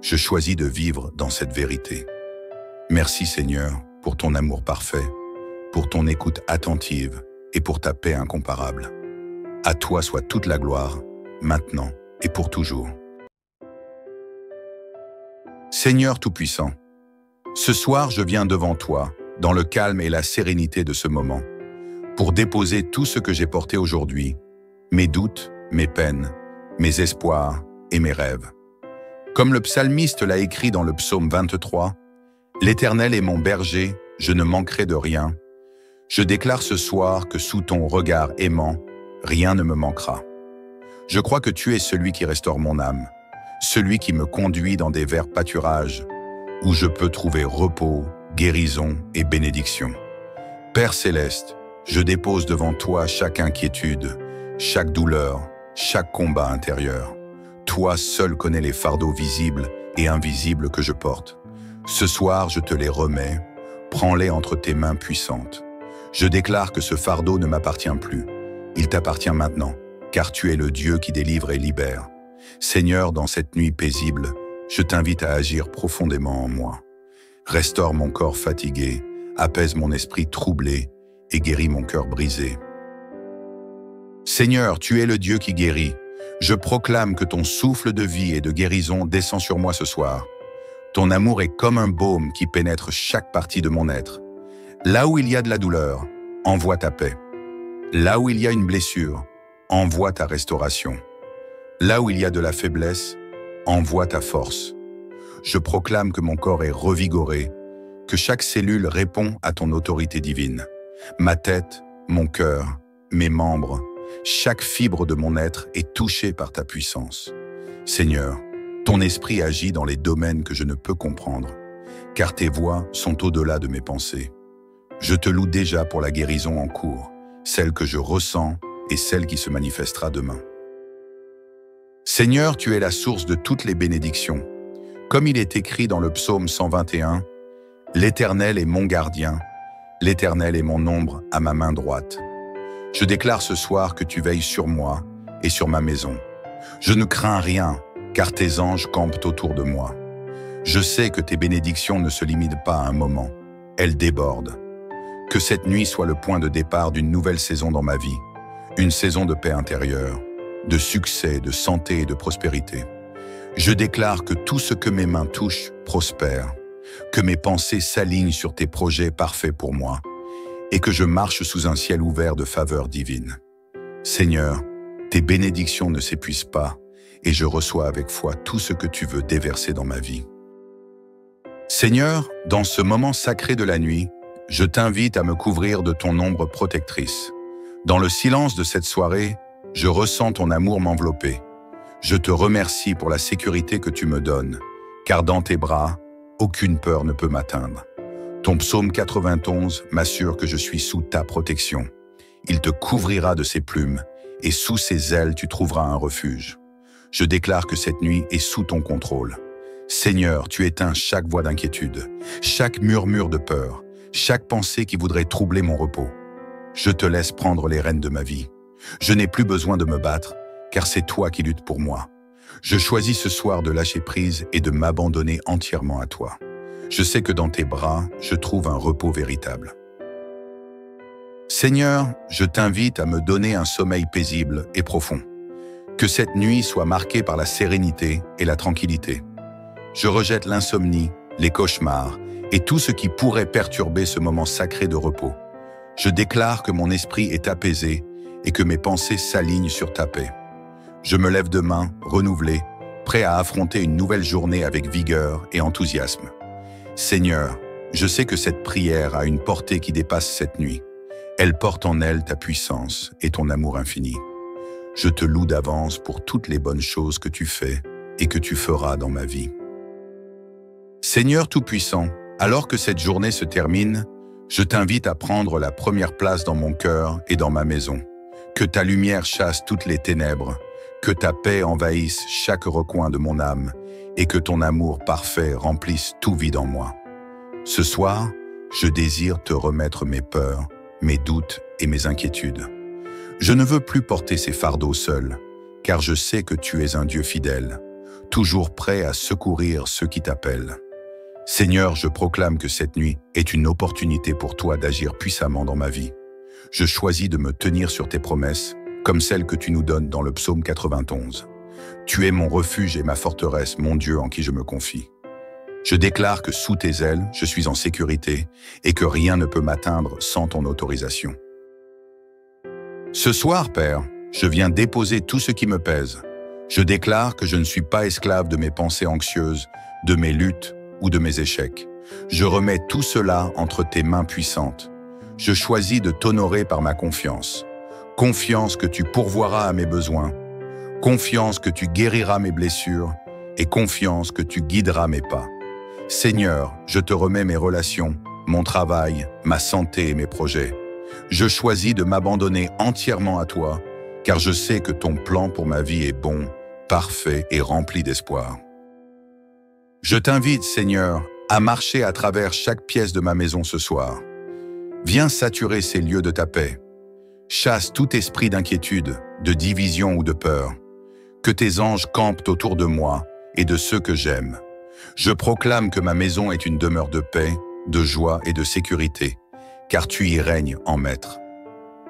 Je choisis de vivre dans cette vérité. Merci Seigneur pour ton amour parfait, pour ton écoute attentive et pour ta paix incomparable. À toi soit toute la gloire, maintenant et pour toujours. Seigneur Tout-Puissant, ce soir je viens devant toi, dans le calme et la sérénité de ce moment, pour déposer tout ce que j'ai porté aujourd'hui, mes doutes, mes peines, mes espoirs et mes rêves. Comme le psalmiste l'a écrit dans le psaume 23, « L'Éternel est mon berger, je ne manquerai de rien. Je déclare ce soir que sous ton regard aimant, rien ne me manquera. Je crois que tu es celui qui restaure mon âme, celui qui me conduit dans des verts pâturages, où je peux trouver repos, guérison et bénédiction. Père céleste, je dépose devant toi chaque inquiétude, chaque douleur, chaque combat intérieur. Toi seul connais les fardeaux visibles et invisibles que je porte. Ce soir, je te les remets, prends-les entre tes mains puissantes. Je déclare que ce fardeau ne m'appartient plus. Il t'appartient maintenant, car tu es le Dieu qui délivre et libère. Seigneur, dans cette nuit paisible, je t'invite à agir profondément en moi. Restaure mon corps fatigué, apaise mon esprit troublé et guéris mon cœur brisé. Seigneur, tu es le Dieu qui guérit. Je proclame que ton souffle de vie et de guérison descend sur moi ce soir. Ton amour est comme un baume qui pénètre chaque partie de mon être. Là où il y a de la douleur, envoie ta paix. Là où il y a une blessure, envoie ta restauration. Là où il y a de la faiblesse, envoie ta force. Je proclame que mon corps est revigoré, que chaque cellule répond à ton autorité divine. Ma tête, mon cœur, mes membres, chaque fibre de mon être est touchée par ta puissance. Seigneur, ton esprit agit dans les domaines que je ne peux comprendre, car tes voies sont au-delà de mes pensées. Je te loue déjà pour la guérison en cours, celle que je ressens et celle qui se manifestera demain. Seigneur, tu es la source de toutes les bénédictions. Comme il est écrit dans le psaume 121, « L'Éternel est mon gardien, l'Éternel est mon ombre à ma main droite. » Je déclare ce soir que tu veilles sur moi et sur ma maison. Je ne crains rien, car tes anges campent autour de moi. Je sais que tes bénédictions ne se limitent pas à un moment, elles débordent. Que cette nuit soit le point de départ d'une nouvelle saison dans ma vie, une saison de paix intérieure, de succès, de santé et de prospérité. Je déclare que tout ce que mes mains touchent prospère, que mes pensées s'alignent sur tes projets parfaits pour moi, et que je marche sous un ciel ouvert de faveur divine. Seigneur, tes bénédictions ne s'épuisent pas, et je reçois avec foi tout ce que tu veux déverser dans ma vie. Seigneur, dans ce moment sacré de la nuit, je t'invite à me couvrir de ton ombre protectrice. Dans le silence de cette soirée, je ressens ton amour m'envelopper. Je te remercie pour la sécurité que tu me donnes, car dans tes bras, aucune peur ne peut m'atteindre. Ton psaume 91 m'assure que je suis sous ta protection. Il te couvrira de ses plumes, et sous ses ailes tu trouveras un refuge. Je déclare que cette nuit est sous ton contrôle. Seigneur, tu éteins chaque voix d'inquiétude, chaque murmure de peur, chaque pensée qui voudrait troubler mon repos. Je te laisse prendre les rênes de ma vie. Je n'ai plus besoin de me battre, car c'est toi qui luttes pour moi. Je choisis ce soir de lâcher prise et de m'abandonner entièrement à toi. Je sais que dans tes bras, je trouve un repos véritable. Seigneur, je t'invite à me donner un sommeil paisible et profond. Que cette nuit soit marquée par la sérénité et la tranquillité. Je rejette l'insomnie, les cauchemars et tout ce qui pourrait perturber ce moment sacré de repos. Je déclare que mon esprit est apaisé et que mes pensées s'alignent sur ta paix. Je me lève demain, renouvelé, prêt à affronter une nouvelle journée avec vigueur et enthousiasme. Seigneur, je sais que cette prière a une portée qui dépasse cette nuit. Elle porte en elle ta puissance et ton amour infini. Je te loue d'avance pour toutes les bonnes choses que tu fais et que tu feras dans ma vie. Seigneur Tout-Puissant, alors que cette journée se termine, je t'invite à prendre la première place dans mon cœur et dans ma maison. Que ta lumière chasse toutes les ténèbres, que ta paix envahisse chaque recoin de mon âme et que ton amour parfait remplisse tout vide en moi. Ce soir, je désire te remettre mes peurs, mes doutes et mes inquiétudes. Je ne veux plus porter ces fardeaux seul, car je sais que tu es un Dieu fidèle, toujours prêt à secourir ceux qui t'appellent. Seigneur, je proclame que cette nuit est une opportunité pour toi d'agir puissamment dans ma vie. Je choisis de me tenir sur tes promesses, comme celles que tu nous donnes dans le psaume 91. Tu es mon refuge et ma forteresse, mon Dieu en qui je me confie. Je déclare que sous tes ailes, je suis en sécurité et que rien ne peut m'atteindre sans ton autorisation. Ce soir, Père, je viens déposer tout ce qui me pèse. Je déclare que je ne suis pas esclave de mes pensées anxieuses, de mes luttes ou de mes échecs. Je remets tout cela entre tes mains puissantes. Je choisis de t'honorer par ma confiance. Confiance que tu pourvoiras à mes besoins. Confiance que tu guériras mes blessures. Et confiance que tu guideras mes pas. Seigneur, je te remets mes relations, mon travail, ma santé et mes projets. Je choisis de m'abandonner entièrement à toi, car je sais que ton plan pour ma vie est bon, parfait et rempli d'espoir. Je t'invite, Seigneur, à marcher à travers chaque pièce de ma maison ce soir. Viens saturer ces lieux de ta paix. Chasse tout esprit d'inquiétude, de division ou de peur. Que tes anges campent autour de moi et de ceux que j'aime. Je proclame que ma maison est une demeure de paix, de joie et de sécurité, car tu y règnes en maître.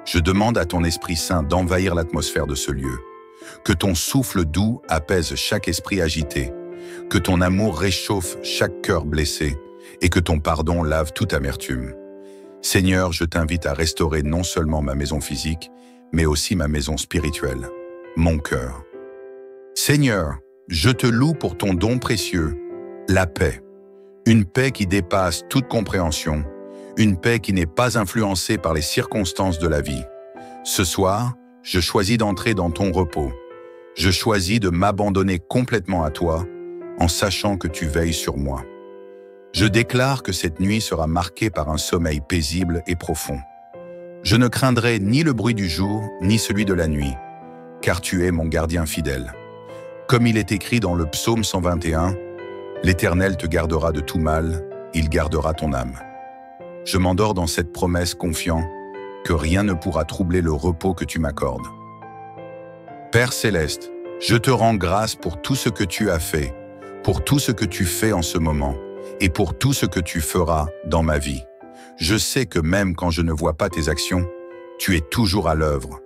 Je demande à ton Esprit Saint d'envahir l'atmosphère de ce lieu. Que ton souffle doux apaise chaque esprit agité. Que ton amour réchauffe chaque cœur blessé et que ton pardon lave toute amertume. Seigneur, je t'invite à restaurer non seulement ma maison physique, mais aussi ma maison spirituelle, mon cœur. Seigneur, je te loue pour ton don précieux, la paix. Une paix qui dépasse toute compréhension, une paix qui n'est pas influencée par les circonstances de la vie. Ce soir, je choisis d'entrer dans ton repos. Je choisis de m'abandonner complètement à toi, en sachant que tu veilles sur moi. Je déclare que cette nuit sera marquée par un sommeil paisible et profond. Je ne craindrai ni le bruit du jour, ni celui de la nuit, car tu es mon gardien fidèle. Comme il est écrit dans le psaume 121, « L'Éternel te gardera de tout mal, il gardera ton âme. » Je m'endors dans cette promesse confiant que rien ne pourra troubler le repos que tu m'accordes. Père céleste, je te rends grâce pour tout ce que tu as fait, pour tout ce que tu fais en ce moment et pour tout ce que tu feras dans ma vie. Je sais que même quand je ne vois pas tes actions, tu es toujours à l'œuvre.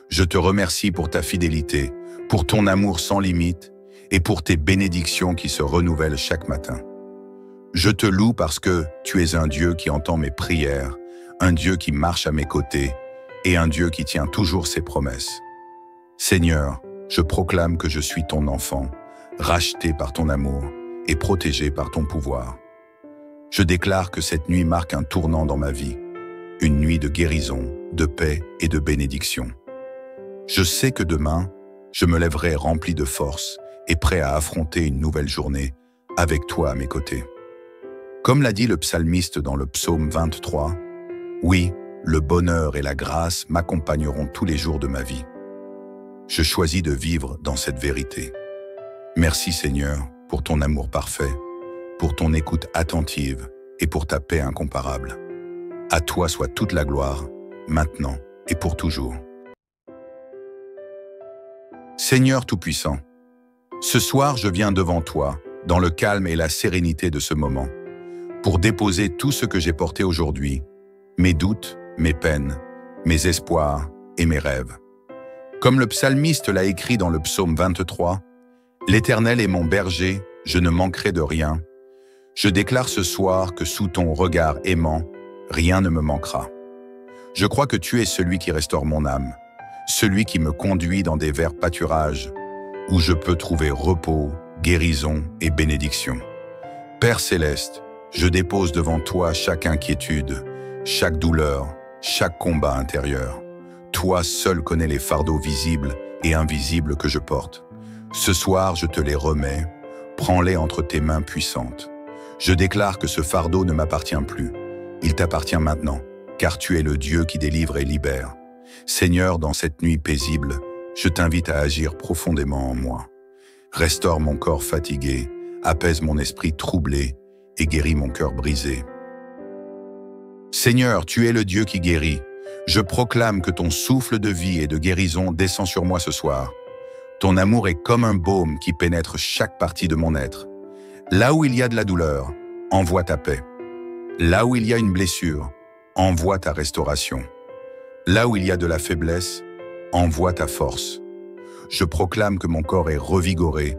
Je te remercie pour ta fidélité, pour ton amour sans limite et pour tes bénédictions qui se renouvellent chaque matin. Je te loue parce que tu es un Dieu qui entend mes prières, un Dieu qui marche à mes côtés et un Dieu qui tient toujours ses promesses. Seigneur, je proclame que je suis ton enfant, racheté par ton amour et protégé par ton pouvoir. Je déclare que cette nuit marque un tournant dans ma vie, une nuit de guérison, de paix et de bénédiction. Je sais que demain, je me lèverai rempli de force et prêt à affronter une nouvelle journée avec toi à mes côtés. Comme l'a dit le psalmiste dans le psaume 23, « Oui, le bonheur et la grâce m'accompagneront tous les jours de ma vie. » Je choisis de vivre dans cette vérité. Merci Seigneur pour ton amour parfait, pour ton écoute attentive et pour ta paix incomparable. À toi soit toute la gloire, maintenant et pour toujours. Seigneur Tout-Puissant, ce soir je viens devant toi, dans le calme et la sérénité de ce moment, pour déposer tout ce que j'ai porté aujourd'hui, mes doutes, mes peines, mes espoirs et mes rêves. Comme le psalmiste l'a écrit dans le psaume 23, « L'Éternel est mon berger, je ne manquerai de rien. Je déclare ce soir que sous ton regard aimant, rien ne me manquera. Je crois que tu es celui qui restaure mon âme, celui qui me conduit dans des verts pâturages, où je peux trouver repos, guérison et bénédiction. Père céleste, je dépose devant toi chaque inquiétude, chaque douleur, chaque combat intérieur. Toi seul connais les fardeaux visibles et invisibles que je porte. Ce soir, je te les remets, prends-les entre tes mains puissantes. Je déclare que ce fardeau ne m'appartient plus. Il t'appartient maintenant, car tu es le Dieu qui délivre et libère. Seigneur, dans cette nuit paisible, je t'invite à agir profondément en moi. Restaure mon corps fatigué, apaise mon esprit troublé et guéris mon cœur brisé. Seigneur, tu es le Dieu qui guérit. Je proclame que ton souffle de vie et de guérison descend sur moi ce soir. Ton amour est comme un baume qui pénètre chaque partie de mon être. Là où il y a de la douleur, envoie ta paix. Là où il y a une blessure, envoie ta restauration. Là où il y a de la faiblesse, envoie ta force. Je proclame que mon corps est revigoré,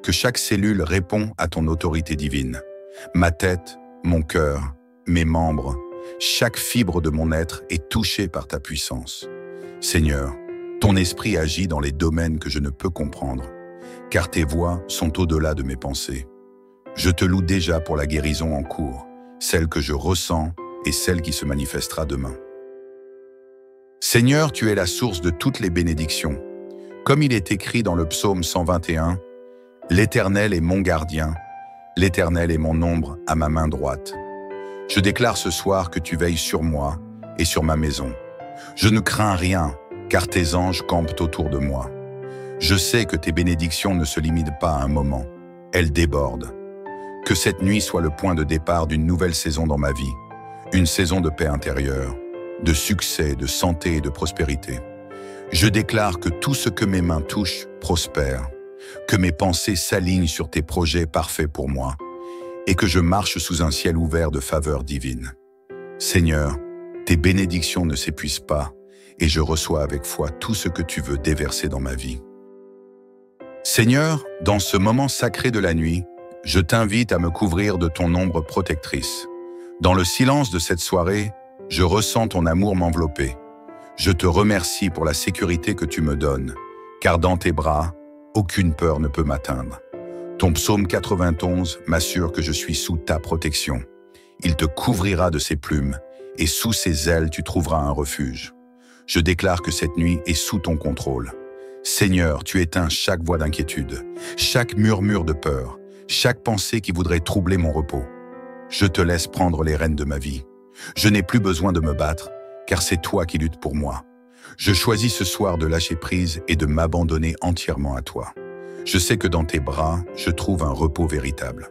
que chaque cellule répond à ton autorité divine. Ma tête, mon cœur, mes membres, chaque fibre de mon être est touchée par ta puissance. Seigneur, ton esprit agit dans les domaines que je ne peux comprendre, car tes voies sont au-delà de mes pensées. Je te loue déjà pour la guérison en cours, celle que je ressens et celle qui se manifestera demain. Seigneur, tu es la source de toutes les bénédictions. Comme il est écrit dans le psaume 121, « L'Éternel est mon gardien, l'Éternel est mon ombre à ma main droite. » Je déclare ce soir que tu veilles sur moi et sur ma maison. Je ne crains rien, car tes anges campent autour de moi. Je sais que tes bénédictions ne se limitent pas à un moment, elles débordent. Que cette nuit soit le point de départ d'une nouvelle saison dans ma vie, une saison de paix intérieure, de succès, de santé et de prospérité. Je déclare que tout ce que mes mains touchent prospère, que mes pensées s'alignent sur tes projets parfaits pour moi, et que je marche sous un ciel ouvert de faveur divine. Seigneur, tes bénédictions ne s'épuisent pas, et je reçois avec foi tout ce que tu veux déverser dans ma vie. Seigneur, dans ce moment sacré de la nuit, je t'invite à me couvrir de ton ombre protectrice. Dans le silence de cette soirée, je ressens ton amour m'envelopper. Je te remercie pour la sécurité que tu me donnes, car dans tes bras, aucune peur ne peut m'atteindre. Ton psaume 91 m'assure que je suis sous ta protection. Il te couvrira de ses plumes, et sous ses ailes tu trouveras un refuge. Je déclare que cette nuit est sous ton contrôle. Seigneur, tu éteins chaque voix d'inquiétude, chaque murmure de peur, chaque pensée qui voudrait troubler mon repos. Je te laisse prendre les rênes de ma vie. Je n'ai plus besoin de me battre, car c'est toi qui luttes pour moi. Je choisis ce soir de lâcher prise et de m'abandonner entièrement à toi. Je sais que dans tes bras, je trouve un repos véritable.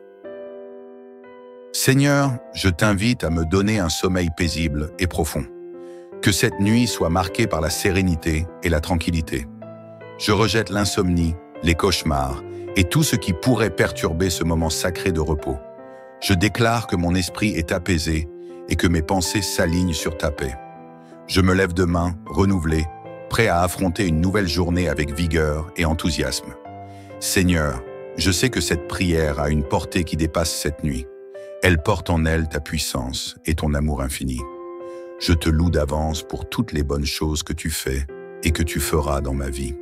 Seigneur, je t'invite à me donner un sommeil paisible et profond. Que cette nuit soit marquée par la sérénité et la tranquillité. Je rejette l'insomnie, les cauchemars et tout ce qui pourrait perturber ce moment sacré de repos. Je déclare que mon esprit est apaisé et que mes pensées s'alignent sur ta paix. Je me lève demain, renouvelé, prêt à affronter une nouvelle journée avec vigueur et enthousiasme. Seigneur, je sais que cette prière a une portée qui dépasse cette nuit. Elle porte en elle ta puissance et ton amour infini. Je te loue d'avance pour toutes les bonnes choses que tu fais et que tu feras dans ma vie.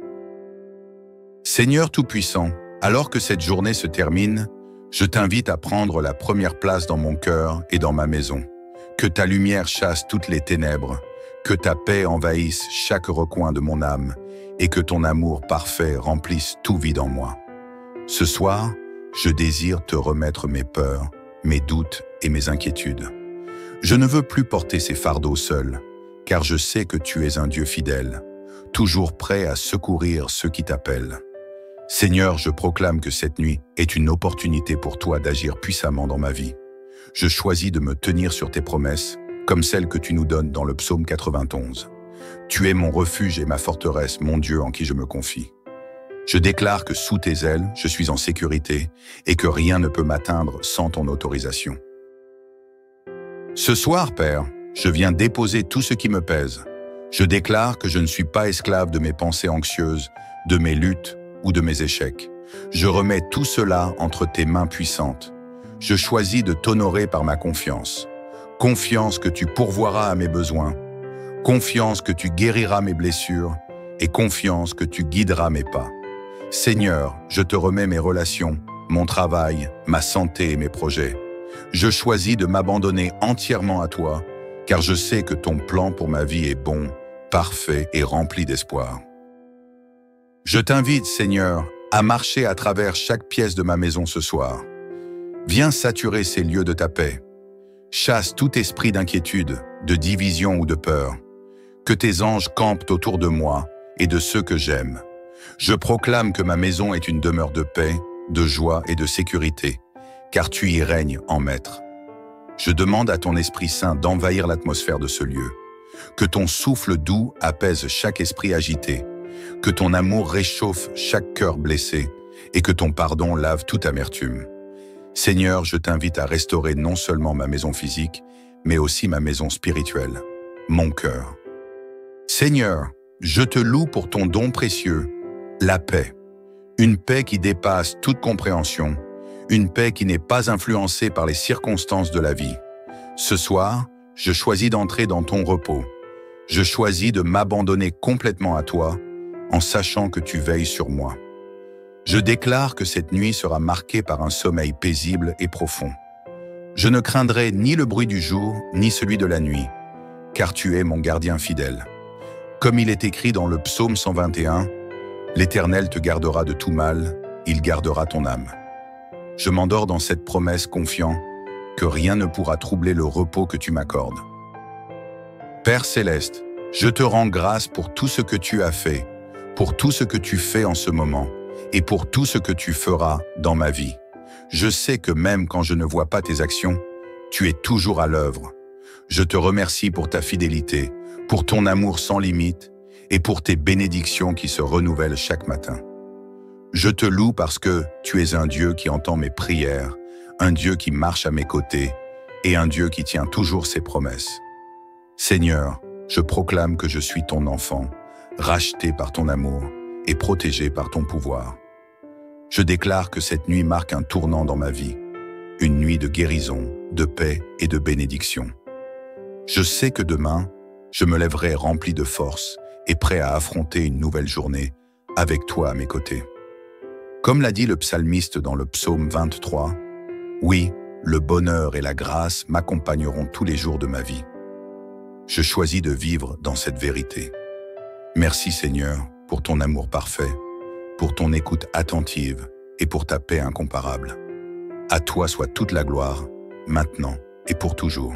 Seigneur Tout-Puissant, alors que cette journée se termine, je t'invite à prendre la première place dans mon cœur et dans ma maison. Que ta lumière chasse toutes les ténèbres, que ta paix envahisse chaque recoin de mon âme et que ton amour parfait remplisse tout vide en moi. Ce soir, je désire te remettre mes peurs, mes doutes et mes inquiétudes. Je ne veux plus porter ces fardeaux seul, car je sais que tu es un Dieu fidèle, toujours prêt à secourir ceux qui t'appellent. Seigneur, je proclame que cette nuit est une opportunité pour toi d'agir puissamment dans ma vie. Je choisis de me tenir sur tes promesses, comme celles que tu nous donnes dans le psaume 91. Tu es mon refuge et ma forteresse, mon Dieu en qui je me confie. Je déclare que sous tes ailes, je suis en sécurité et que rien ne peut m'atteindre sans ton autorisation. Ce soir, Père, je viens déposer tout ce qui me pèse. Je déclare que je ne suis pas esclave de mes pensées anxieuses, de mes luttes ou de mes échecs. Je remets tout cela entre tes mains puissantes. Je choisis de t'honorer par ma confiance. Confiance que tu pourvoiras à mes besoins. Confiance que tu guériras mes blessures. Et confiance que tu guideras mes pas. Seigneur, je te remets mes relations, mon travail, ma santé et mes projets. Je choisis de m'abandonner entièrement à toi, car je sais que ton plan pour ma vie est bon, parfait et rempli d'espoir. Je t'invite, Seigneur, à marcher à travers chaque pièce de ma maison ce soir. Viens saturer ces lieux de ta paix. Chasse tout esprit d'inquiétude, de division ou de peur. Que tes anges campent autour de moi et de ceux que j'aime. Je proclame que ma maison est une demeure de paix, de joie et de sécurité, car tu y règnes en maître. Je demande à ton Esprit Saint d'envahir l'atmosphère de ce lieu. Que ton souffle doux apaise chaque esprit agité, que ton amour réchauffe chaque cœur blessé et que ton pardon lave toute amertume. Seigneur, je t'invite à restaurer non seulement ma maison physique, mais aussi ma maison spirituelle, mon cœur. Seigneur, je te loue pour ton don précieux, la paix. Une paix qui dépasse toute compréhension, une paix qui n'est pas influencée par les circonstances de la vie. Ce soir, je choisis d'entrer dans ton repos. Je choisis de m'abandonner complètement à toi, en sachant que tu veilles sur moi. Je déclare que cette nuit sera marquée par un sommeil paisible et profond. Je ne craindrai ni le bruit du jour, ni celui de la nuit, car tu es mon gardien fidèle. Comme il est écrit dans le psaume 121, « L'Éternel te gardera de tout mal, il gardera ton âme. » Je m'endors dans cette promesse confiant que rien ne pourra troubler le repos que tu m'accordes. Père céleste, je te rends grâce pour tout ce que tu as fait, pour tout ce que tu fais en ce moment et pour tout ce que tu feras dans ma vie. Je sais que même quand je ne vois pas tes actions, tu es toujours à l'œuvre. Je te remercie pour ta fidélité, pour ton amour sans limite et pour tes bénédictions qui se renouvellent chaque matin. Je te loue parce que tu es un Dieu qui entend mes prières, un Dieu qui marche à mes côtés et un Dieu qui tient toujours ses promesses. Seigneur, je proclame que je suis ton enfant, racheté par ton amour et protégé par ton pouvoir. Je déclare que cette nuit marque un tournant dans ma vie, une nuit de guérison, de paix et de bénédiction. Je sais que demain, je me lèverai rempli de force et prêt à affronter une nouvelle journée avec toi à mes côtés. Comme l'a dit le psalmiste dans le psaume 23, « Oui, le bonheur et la grâce m'accompagneront tous les jours de ma vie. » Je choisis de vivre dans cette vérité. Merci Seigneur pour ton amour parfait, pour ton écoute attentive et pour ta paix incomparable. À toi soit toute la gloire, maintenant et pour toujours.